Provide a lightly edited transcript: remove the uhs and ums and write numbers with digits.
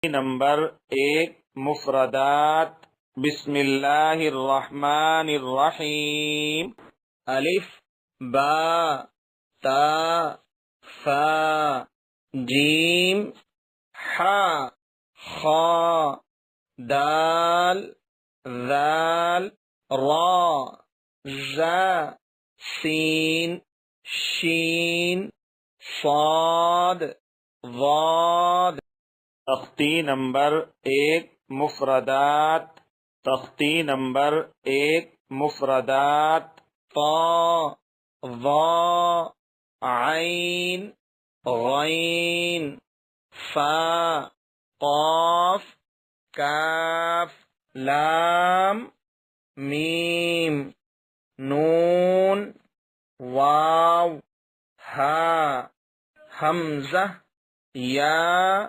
Number 1 مفردات. بسم اللہ الرحمن الرحیم. الف با تا فا جیم حا خا دال ذال را زا سین شین صاد ضاد. تختی نمبر 1 مفردات. تختی نمبر 1 مفردات. طا ظا عین غین فا قاف کاف لام میم نون واو ہا حمزہ یا